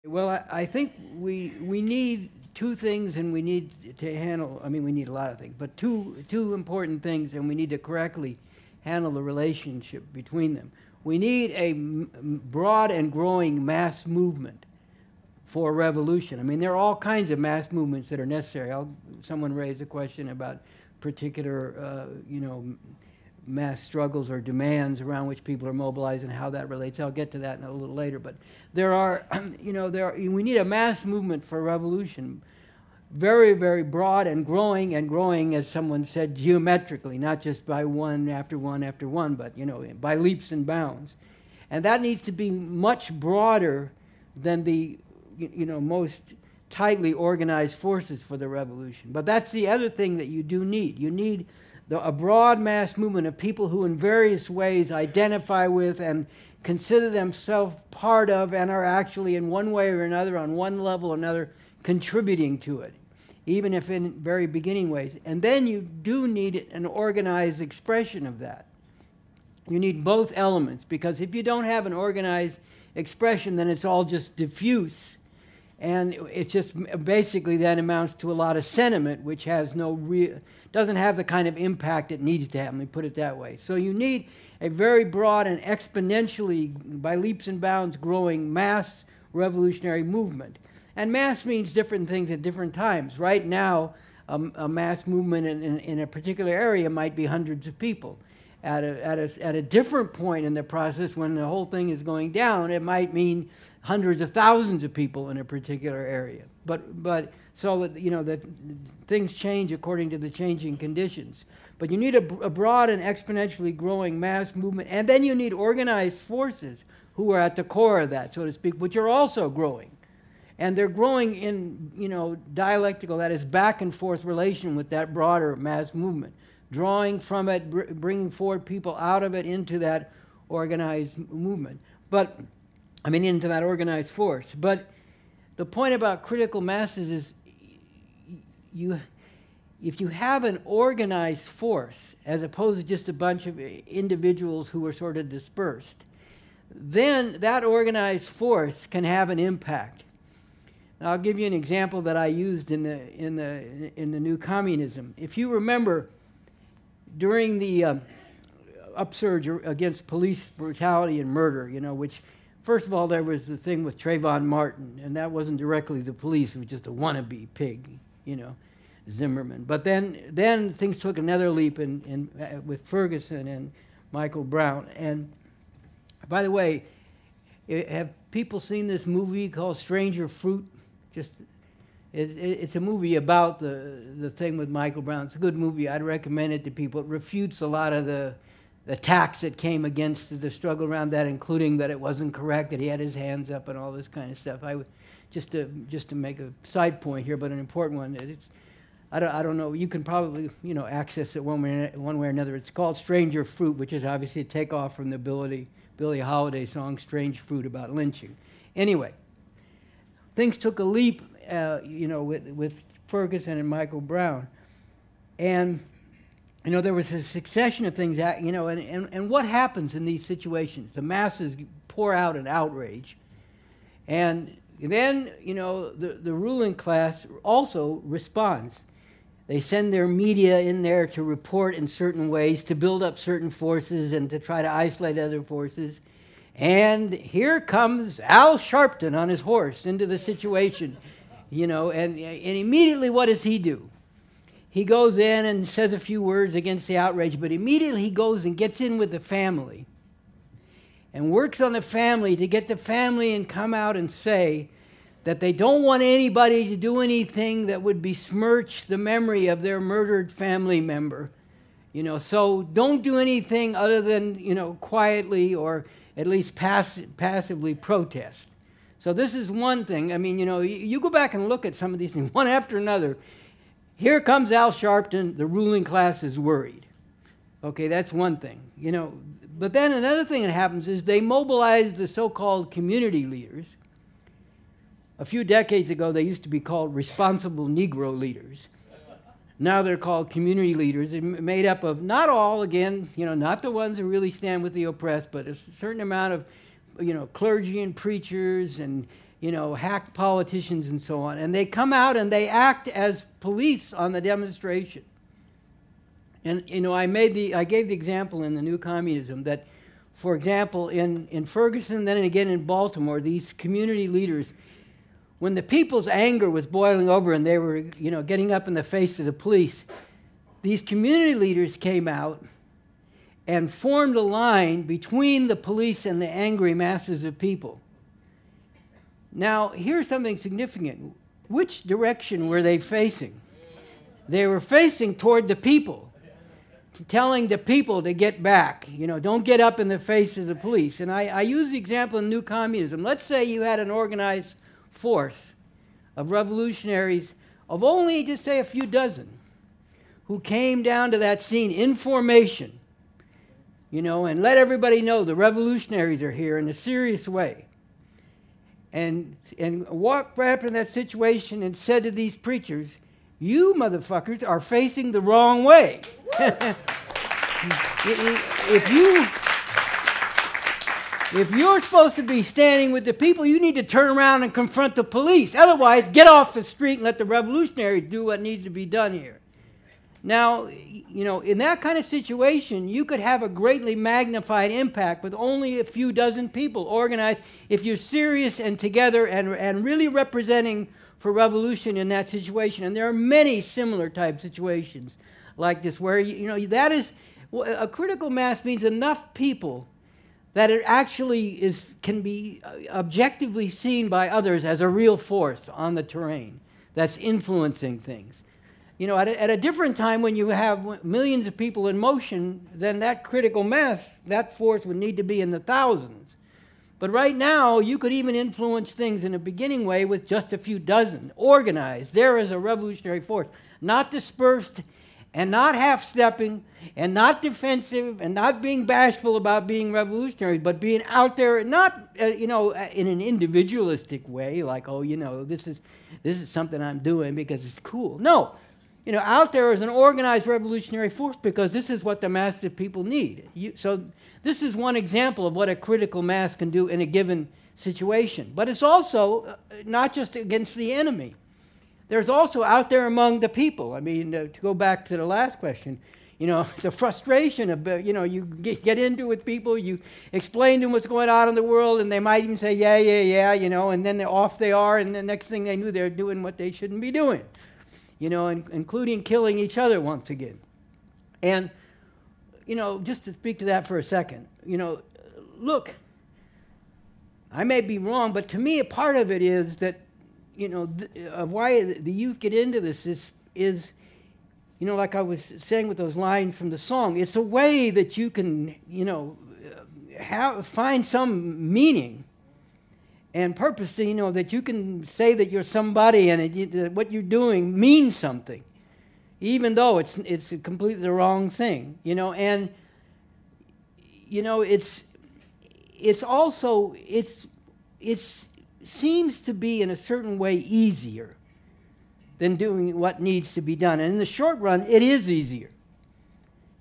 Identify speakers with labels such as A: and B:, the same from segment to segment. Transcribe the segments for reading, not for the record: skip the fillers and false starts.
A: Well, I think we need two things, and we need to handle. I mean, we need a lot of things, but two important things, and we need to correctly handle the relationship between them. We need a broad and growing mass movement for revolution. I mean, there are all kinds of mass movements that are necessary. Someone raised a question about particular, mass struggles or demands around which people are mobilized and how that relates. I'll get to that in a little later. But there are, we need a mass movement for revolution, very, very broad and growing, as someone said, geometrically, not just by one after one after one, but, by leaps and bounds. And that needs to be much broader than the, most tightly organized forces for the revolution. But that's the other thing that you do need. You need a broad mass movement of people who in various ways identify with and consider themselves part of and are actually in one way or another, on one level or another, contributing to it, even if in very beginning ways. And then you do need an organized expression of that. You need both elements, because if you don't have an organized expression, then it's all just diffuse. And it just basically then amounts to a lot of sentiment, which has doesn't have the kind of impact it needs to have, let me put it that way. So you need a very broad and exponentially, by leaps and bounds, growing mass revolutionary movement. And mass means different things at different times. Right now, a mass movement in a particular area might be hundreds of people. At a different point in the process, when the whole thing is going down, it might mean hundreds of thousands of people in a particular area. But so that things change according to the changing conditions. But you need a broad and exponentially growing mass movement, and then you need organized forces who are at the core of that, so to speak, which are also growing. And they're growing in dialectical, that is, back and forth relation with that broader mass movement, drawing from it, bringing forward people out of it into that organized movement. But, I mean, into that organized force. But the point about critical masses is if you have an organized force, as opposed to just a bunch of individuals who are sort of dispersed, then that organized force can have an impact. Now, I'll give you an example that I used in the New Communism. If you remember, during the upsurge against police brutality and murder, which, first of all, there was the thing with Trayvon Martin, and that wasn't directly the police, it was just a wannabe pig, Zimmerman. But then things took another leap with Ferguson and Michael Brown. And by the way, have people seen this movie called Stranger Fruit? It's a movie about the thing with Michael Brown. It's a good movie. I'd recommend it to people. It refutes a lot of the attacks that came against the struggle around that, including that it wasn't correct, that he had his hands up and all this kind of stuff. Just to make a side point here, but an important one. I don't know. You can probably access it one way or another. It's called Stranger Fruit, which is obviously a takeoff from the Billie Holiday song "Strange Fruit" about lynching. Anyway, things took a leap, with Ferguson and Michael Brown, and there was a succession of things that and what happens in these situations? The masses pour out an outrage, and then the ruling class also responds. They send their media in there to report in certain ways, to build up certain forces and to try to isolate other forces. And here comes Al Sharpton on his horse into the situation, and immediately what does he do? He goes in and says a few words against the outrage, but immediately he goes and gets in with the family and works on the family to get the family and come out and say that they don't want anybody to do anything that would besmirch the memory of their murdered family member. So don't do anything other than, quietly or at least passively protest. So this is one thing. I mean, you go back and look at some of these things, one after another. Here comes Al Sharpton, the ruling class is worried. Okay, that's one thing, But then another thing that happens is they mobilize the so-called community leaders. A few decades ago, they used to be called responsible Negro leaders. Now they're called community leaders. They're made up of, not all, again, not the ones who really stand with the oppressed, but a certain amount of, clergy and preachers and, you know, hack politicians and so on. And they come out and they act as police on the demonstration. And, you know, I gave the example in the New Communism that, for example, in Ferguson, then again in Baltimore, these community leaders, when the people's anger was boiling over and they were, you know, getting up in the face of the police, these community leaders came out and formed a line between the police and the angry masses of people. Now, here's something significant. Which direction were they facing? They were facing toward the people, telling the people to get back. You know, don't get up in the face of the police. And I use the example in New Communism. Let's say you had an organized force of revolutionaries of only, just say, a few dozen who came down to that scene in formation, you know, and let everybody know the revolutionaries are here in a serious way. And walked right up in that situation and said to these preachers, you motherfuckers are facing the wrong way. If you're supposed to be standing with the people, you need to turn around and confront the police. Otherwise, get off the street and let the revolutionaries do what needs to be done here. Now, you know, in that kind of situation, you could have a greatly magnified impact with only a few dozen people organized if you're serious and together and really representing for revolution in that situation. And there are many similar type situations like this where, you know, that is, a critical mass means enough people that it actually can be objectively seen by others as a real force on the terrain that's influencing things. You know, at a different time when you have millions of people in motion, then that critical mass, that force would need to be in the thousands. But right now, you could even influence things in a beginning way with just a few dozen, organized there as a revolutionary force, not dispersed and not half-stepping and not defensive and not being bashful about being revolutionary, but being out there, not, you know, in an individualistic way, like, oh, you know, this is something I'm doing because it's cool. No. You know, out there as an organized revolutionary force because this is what the masses of people need. So this is one example of what a critical mass can do in a given situation. But it's also not just against the enemy. There's also out there among the people. I mean, to go back to the last question, you know, the frustration of, you know, you get into it with people, you explain to them what's going on in the world, and they might even say, yeah, yeah, yeah, you know, and then off they are, and the next thing they knew, they're doing what they shouldn't be doing. You know, including killing each other once again. And, you know, just to speak to that for a second, you know, look, I may be wrong, but to me a part of it is that, you know, of why the youth get into this is, you know, like I was saying with those lines from the song, it's a way that you can, you know, find some meaning and purpose, you know, that you can say that you're somebody and that what you're doing means something, even though it's completely the wrong thing, you know. And, you know, it seems to be in a certain way easier than doing what needs to be done. And in the short run, it is easier.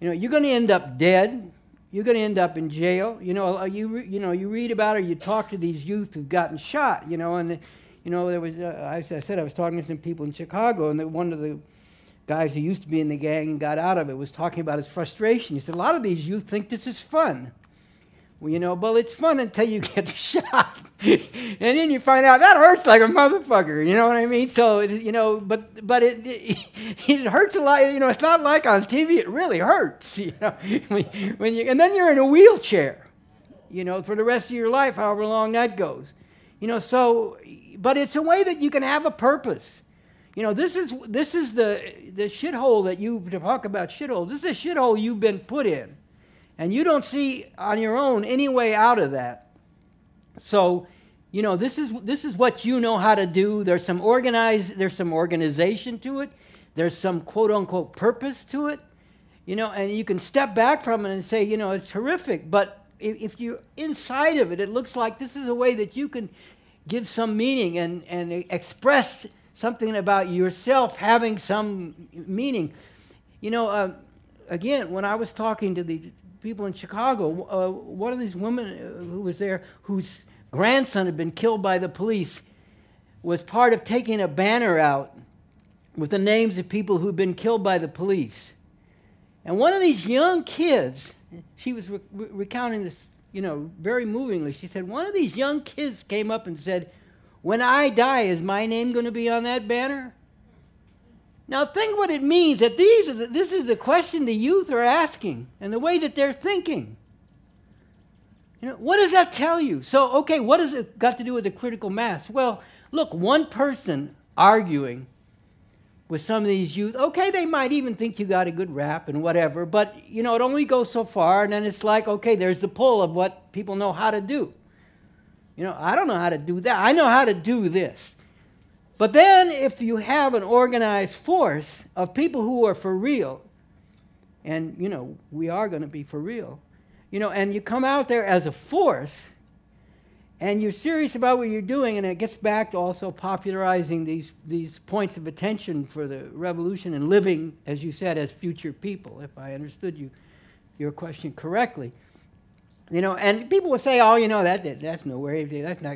A: You know, you're going to end up dead. You're going to end up in jail. You know, you read about or you talk to these youth who've gotten shot, you know, and, you know, there was, I said I was talking to some people in Chicago, and one of the guys who used to be in the gang and got out of it was talking about his frustration. He said, a lot of these youth think this is fun. Well, you know, well, it's fun until you get shot. And then you find out that hurts like a motherfucker, you know what I mean? So, you know, but it hurts a lot. You know, it's not like on TV, it really hurts, you know. And then you're in a wheelchair, you know, for the rest of your life, however long that goes. You know, so, but it's a way that you can have a purpose. You know, this is the shithole that you talk about shithole. This is a shithole you've been put in. And you don't see on your own any way out of that. So, you know, this is what you know how to do. There's some organization to it. There's some quote-unquote purpose to it. You know, and you can step back from it and say, you know, it's horrific. But if you're inside of it, it looks like this is a way that you can give some meaning and express something about yourself having some meaning. You know, again, when I was talking to the people in Chicago, one of these women who was there, whose grandson had been killed by the police was part of taking a banner out with the names of people who'd been killed by the police. And one of these young kids, she was recounting this, very movingly. She said, one of these young kids came up and said, "When I die, is my name going to be on that banner?" Now think what it means, that this is the question the youth are asking and the way that they're thinking. What does that tell you? So, okay, what has it got to do with the critical mass? Well, look, one person arguing with some of these youth, okay, they might even think you got a good rap and whatever, but, it only goes so far, and then it's like, okay, there's the pull of what people know how to do. I don't know how to do that. I know how to do this. But then if you have an organized force of people who are for real, and, we are going to be for real, and you come out there as a force, and you're serious about what you're doing, and it gets back to also popularizing these points of attention for the revolution and living, as you said, as future people, if I understood your question correctly. And people will say, oh, that's nowhere,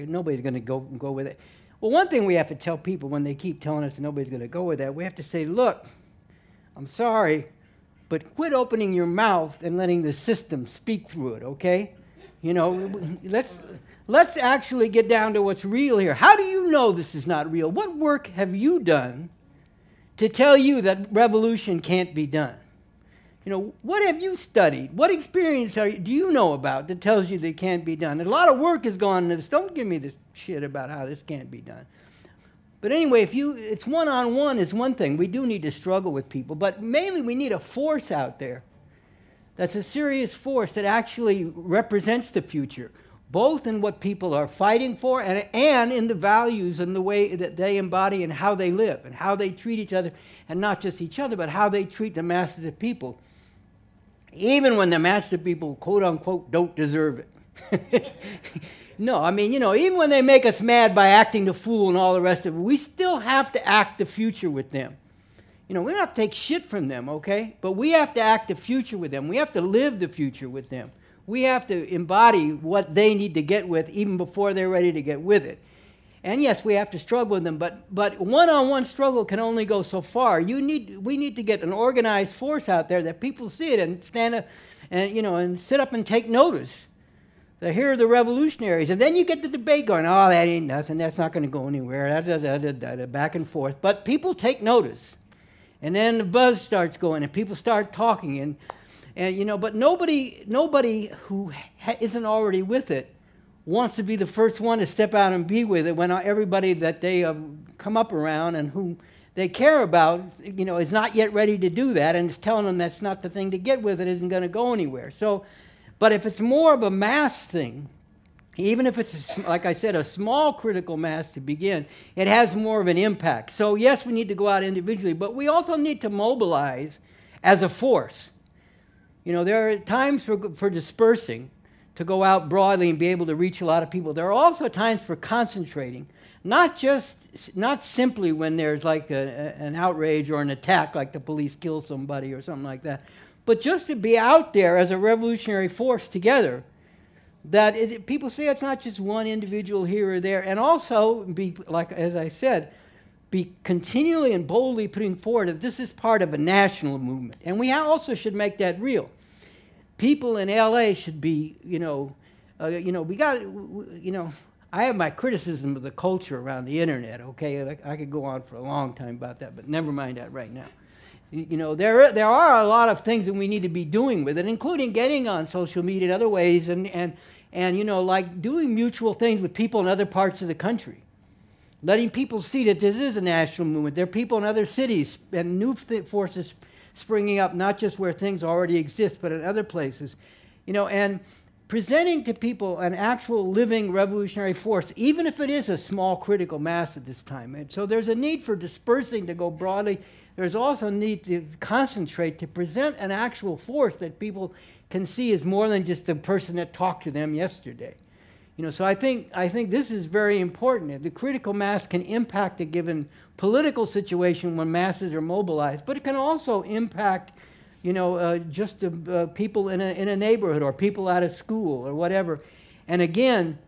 A: nobody's going to go with it. Well, one thing we have to tell people when they keep telling us that nobody's going to go with that, we have to say, look, I'm sorry, but quit opening your mouth and letting the system speak through it, okay? Let's actually get down to what's real here. How do you know this is not real? What work have you done to tell you that revolution can't be done? What have you studied? What experience do you know about that tells you that it can't be done? And a lot of work has gone into this. Don't give me this shit about how this can't be done. But anyway, it's one-on-one is one thing. We do need to struggle with people, but mainly we need a force out there that's a serious force that actually represents the future, both in what people are fighting for and in the values and the way that they embody and how they live and how they treat each other, and not just each other, but how they treat the masses of people, even when the masses of people, quote unquote, don't deserve it. No, I mean, even when they make us mad by acting the fool and all the rest of it, we still have to act the future with them. We don't have to take shit from them, okay? But we have to act the future with them. We have to live the future with them. We have to embody what they need to get with even before they're ready to get with it. And yes, we have to struggle with them, but one-on-one struggle can only go so far. We need to get an organized force out there that people see it and stand up and, and sit up and take notice. So here are the revolutionaries. And then you get the debate going, oh, that ain't nothing, that's not going to go anywhere, back and forth. But people take notice. And then the buzz starts going, and people start talking, and but nobody who isn't already with it wants to be the first one to step out and be with it when everybody that they come up around and who they care about, is not yet ready to do that, and is telling them that's not the thing to get with, it isn't going to go anywhere. So, but if it's more of a mass thing, even if it's, like I said, a small critical mass to begin, it has more of an impact. So yes, we need to go out individually, but we also need to mobilize as a force. There are times for dispersing, to go out broadly and be able to reach a lot of people. There are also times for concentrating, not simply when there's like an outrage or an attack, like the police kill somebody or something like that, but just to be out there as a revolutionary force together, that people say it's not just one individual here or there, and also be, like as I said, be continually and boldly putting forward that this is part of a national movement. And we also should make that real. People in LA should be, I have my criticism of the culture around the internet, okay? I could go on for a long time about that, but never mind that right now. There are a lot of things that we need to be doing with it, including getting on social media in other ways and like doing mutual things with people in other parts of the country. Letting people see that this is a national movement. There are people in other cities and new forces springing up, not just where things already exist, but in other places. And presenting to people an actual living revolutionary force, even if it is a small critical mass at this time. And so there's a need for dispersing to go broadly. There's also a need to concentrate, to present an actual force that people can see as more than just the person that talked to them yesterday. So I think this is very important. The critical mass can impact a given political situation when masses are mobilized, but it can also impact, just people in a neighborhood or people out of school or whatever. And again,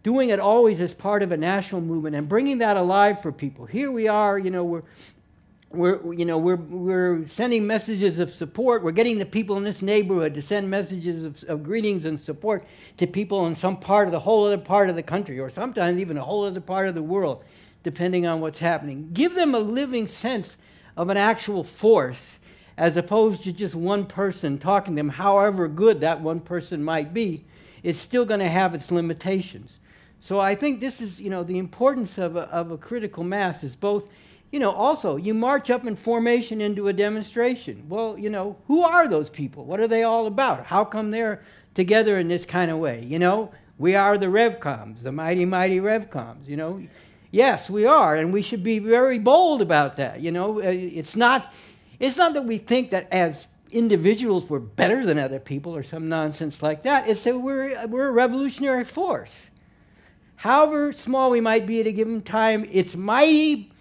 A: doing it always as part of a national movement and bringing that alive for people. Here we are, you know, we're sending messages of support. We're getting the people in this neighborhood to send messages of greetings and support to people in some part of the whole other part of the country, or sometimes even a whole other part of the world, depending on what's happening. Give them a living sense of an actual force, as opposed to just one person talking to them. However good that one person might be, it's still going to have its limitations. So I think this is, you know, the importance of a critical mass is both, you know, also you march up in formation into a demonstration. Well, you know, who are those people? What are they all about? How come they're together in this kind of way? You know, we are the Revcoms, the mighty, mighty Revcoms, you know. Yes, we are, and we should be very bold about that, you know. It's not that we think that as individuals we're better than other people or some nonsense like that. It's that we're a revolutionary force. However small we might be at a given time, it's mighty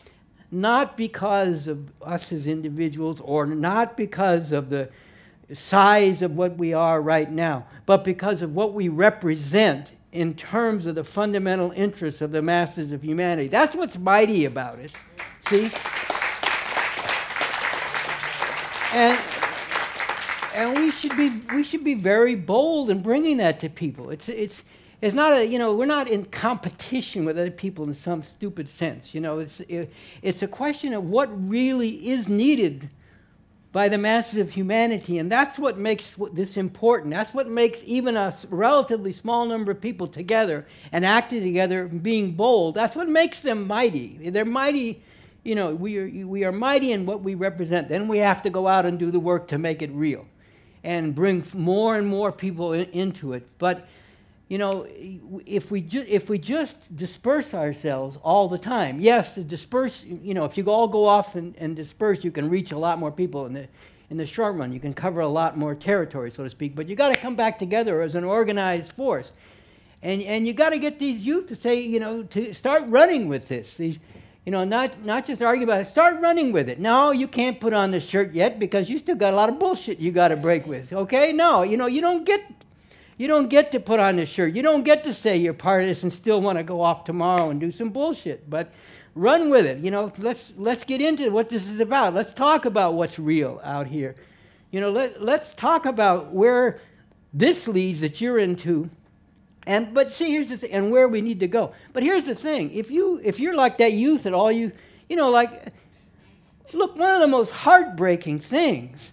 A: not because of us as individuals or not because of the size of what we are right now, but because of what we represent in terms of the fundamental interests of the masses of humanity. That's what's mighty about it, see? And we should be very bold in bringing that to people. It's not a, you know, we're not in competition with other people in some stupid sense. You know, it's a question of what really is needed by the masses of humanity, and that's what makes this important. That's what makes even a relatively small number of people together and acting together, being bold. That's what makes them mighty. They're mighty. You know, we are mighty in what we represent. Then we have to go out and do the work to make it real, and bring more and more people into it. But you know, if we just disperse ourselves all the time, yes, to disperse, you know, if you all go off and disperse, you can reach a lot more people in the short run. You can cover a lot more territory, so to speak. But you got to come back together as an organized force, and you got to get these youth to say, you know, to start running with this. These, you know, not just argue about it. Start running with it. No, you can't put on the shirt yet because you still got a lot of bullshit you got to break with. Okay, no, you know, you don't get to put on the shirt. You don't get to say you're part of this and still want to go off tomorrow and do some bullshit. But run with it. You know, let's get into what this is about. Let's talk about what's real out here. You know, let's talk about where this leads that you're into. But see, here's the thing, and where we need to go. But here's the thing: if you're like that youth at all, you know, like, look, one of the most heartbreaking things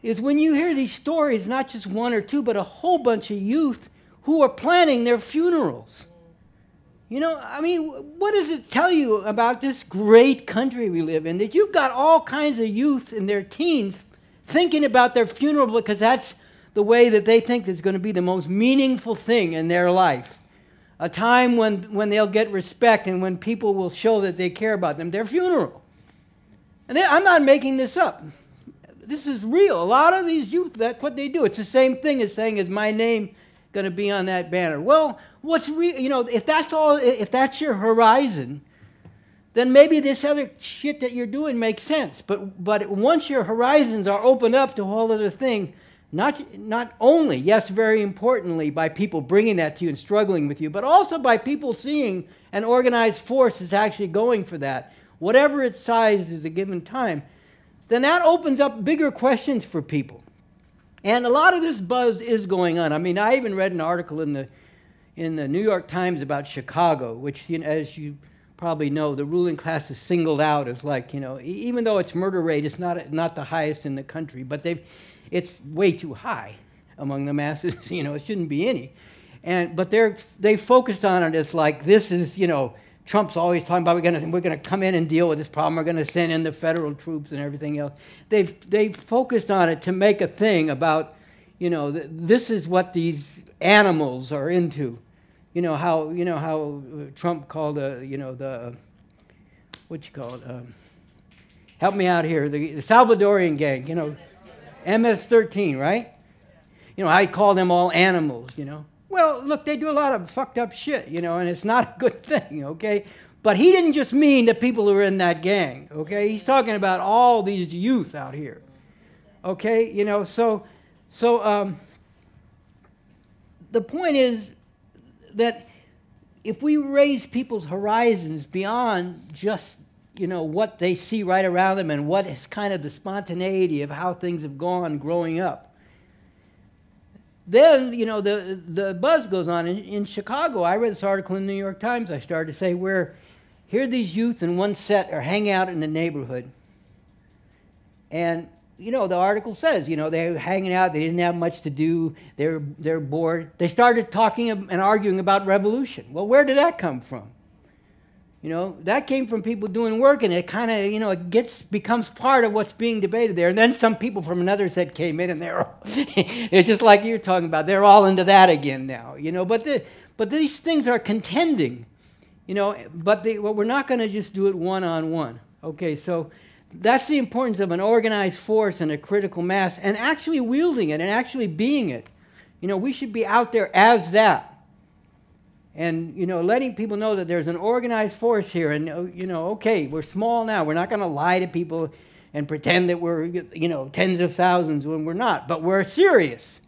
A: is when you hear these stories, not just one or two, but a whole bunch of youth who are planning their funerals. You know, I mean, what does it tell you about this great country we live in? That you've got all kinds of youth in their teens thinking about their funeral because that's the way that they think is going to be the most meaningful thing in their life. A time when they'll get respect and when people will show that they care about them, their funeral. And I'm not making this up. This is real. A lot of these youth, that's what they do. It's the same thing as saying, is my name going to be on that banner? Well, what's real, you know, if that's your horizon, then maybe this other shit that you're doing makes sense. But once your horizons are opened up to a whole other thing, not only, yes, very importantly, by people bringing that to you and struggling with you, but also by people seeing an organized force is actually going for that, whatever its size at a given time, then that opens up bigger questions for people. And a lot of this buzz is going on. I mean, I even read an article in the New York Times about Chicago, which, you know, as you probably know, the ruling class is singled out as, like, you know, even though its murder rate is not the highest in the country, but it's way too high among the masses. You know, it shouldn't be any. But they focused on it as like, this is, you know, Trump's always talking about we're gonna come in and deal with this problem. We're gonna send in the federal troops and everything else. They've focused on it to make a thing about, you know, this is what these animals are into. You know how Trump called the what you call it? Help me out here. The Salvadorian gang. You know, MS-13, right? You know, I call them all animals. You know. Well, look, they do a lot of fucked up shit, you know, and it's not a good thing, okay? But he didn't just mean the people who are in that gang, okay? He's talking about all these youth out here, okay? You know, so the point is that if we raise people's horizons beyond just, you know, what they see right around them and what is kind of the spontaneity of how things have gone growing up, then, you know, the buzz goes on. In Chicago, I read this article in the New York Times, I started to say, where here these youth in one set are hanging out in the neighborhood. And, you know, the article says, you know, they were hanging out, they didn't have much to do, they're bored. They started talking and arguing about revolution. Well, where did that come from? You know, that came from people doing work, and it kind of, you know, it becomes part of what's being debated there. And then some people from another set came in, and they're all, it's just like you're talking about, they're all into that again now, you know. But these things are contending, you know, but well, we're not going to just do it one-on-one. Okay, so that's the importance of an organized force and a critical mass, and actually wielding it and actually being it. You know, we should be out there as that. And, you know, letting people know that there's an organized force here, and, you know, okay, we're small now. We're not going to lie to people and pretend that we're, you know, tens of thousands when we're not. But we're serious.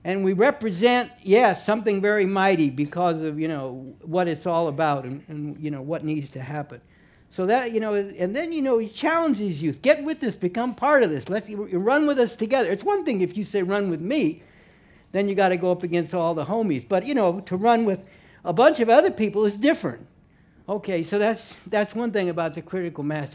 A: And we represent, yes, something very mighty because of, you know, what it's all about and you know, what needs to happen. So that, you know, and then, you know, he challenges youth. Get with us. Become part of this. Let's run with us together. It's one thing if you say run with me, then you got to go up against all the homies. But, you know, to run with a bunch of other people is different. Okay, so that's one thing about the critical mass.